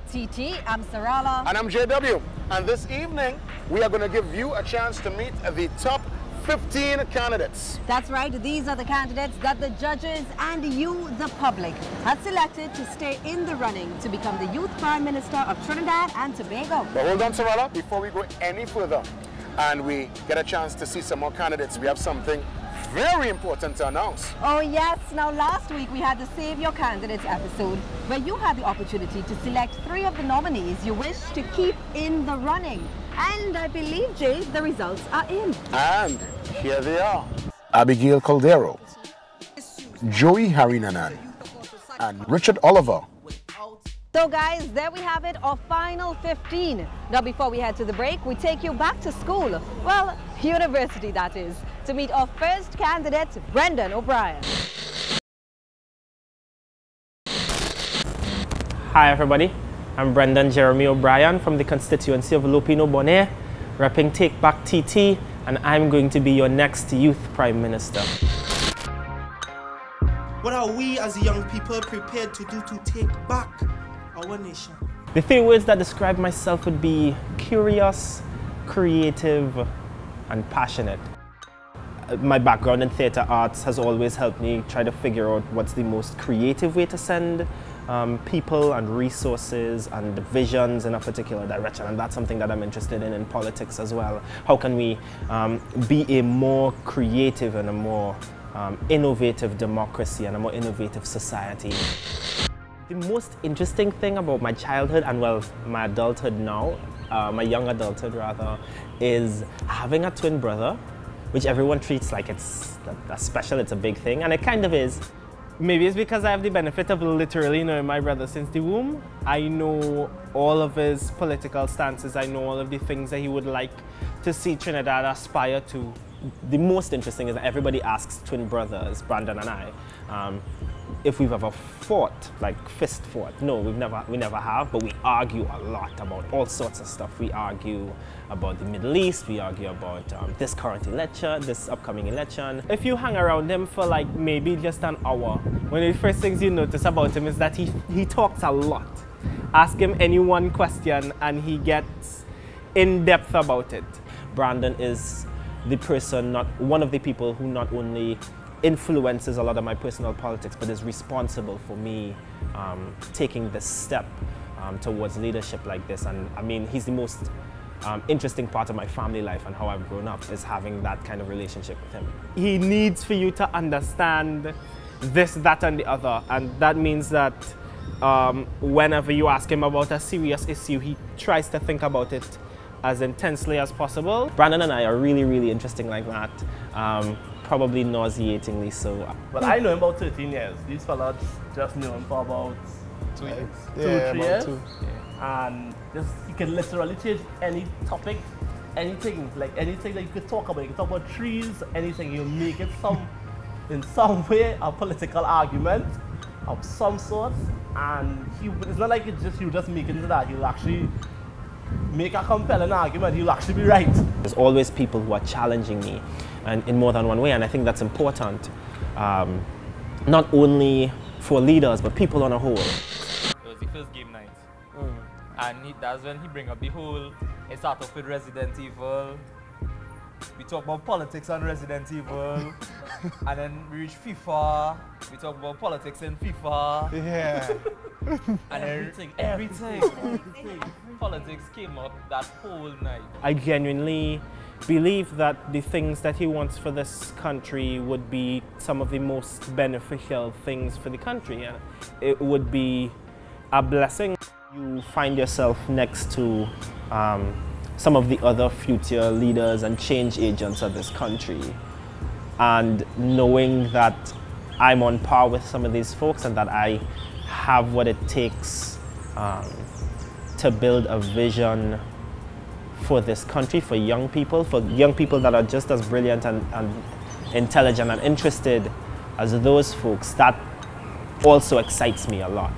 TT, I'm Sarala. And I'm JW. And this evening, we are going to give you a chance to meet the top 15 candidates. That's right. These are the candidates that the judges and you, the public, have selected to stay in the running to become the Youth Prime Minister of Trinidad and Tobago. But hold on, Sarala, before we go any further and we get a chance to see some more candidates, we have something very important to announce. Oh yes, now last week we had the Save Your Candidates episode where you had the opportunity to select 3 of the nominees you wish to keep in the running. And I believe, Jay, the results are in. And here they are. Abigail Caldero, Joey Harinanan, and Richard Oliver. So guys, there we have it, our final 15. Now before we head to the break, we take you back to school. Well, university that is, to meet our first candidate, Brendan O'Brien. Hi everybody, I'm Brendan Jeremy O'Brien from the constituency of Lupino Bonaire, repping Take Back TT, and I'm going to be your next Youth Prime Minister. What are we as young people prepared to do to take back our nation? The 3 words that describe myself would be curious, creative, and passionate. My background in theatre arts has always helped me try to figure out what's the most creative way to send people and resources and visions in a particular direction, and that's something that I'm interested in politics as well. How can we be a more creative and a more innovative democracy and a more innovative society? The most interesting thing about my childhood and, well, my adulthood now, my young adulthood rather, is having a twin brother, which everyone treats like it's special, it's a big thing, and it kind of is. Maybe it's because I have the benefit of literally knowing my brother since the womb. I know all of his political stances, I know all of the things that he would like to see Trinidad aspire to. The most interesting is that everybody asks twin brothers, Brandon and I, if we've ever fought, like fist fought. No, we never have, but we argue a lot about all sorts of stuff. We argue about the Middle East, we argue about this current election, this upcoming election. If you hang around him for like maybe just an hour, one of the first things you notice about him is that he talks a lot. Ask him any one question and he gets in depth about it. Brandon is the person, one of the people who not only influences a lot of my personal politics, but is responsible for me taking this step towards leadership like this. And I mean, he's the most interesting part of my family life and how I've grown up, is having that kind of relationship with him. He needs for you to understand this, that, and the other. And that means that whenever you ask him about a serious issue, he tries to think about it as intensely as possible. Brandon and I are really, really interesting like that. Probably nauseatingly so. Well, I know him about 13 years. These fellas just knew him for about 2 years. Yeah, 2 years. 2. Yeah. And just, you can literally change any topic, anything that you could talk about. You can talk about trees, anything. You make it in some way a political argument of some sort. And it's not like you just make it into that. He'll actually make a compelling argument. He'll actually be right. There's always people who are challenging me, and in more than one way, and I think that's important, not only for leaders but people on a whole. It was the first game night, and that's when he bring up the whole, it started off with Resident Evil, we talk about politics on Resident Evil, and then we reach FIFA, we talk about politics in FIFA, Yeah. and everything. Politics came up that whole night. I genuinely believe that the things that he wants for this country would be some of the most beneficial things for the country, and it would be a blessing. You find yourself next to some of the other future leaders and change agents of this country, and knowing that I'm on par with some of these folks and that I have what it takes to build a vision for this country, for young people that are just as brilliant and intelligent and interested as those folks, that also excites me a lot.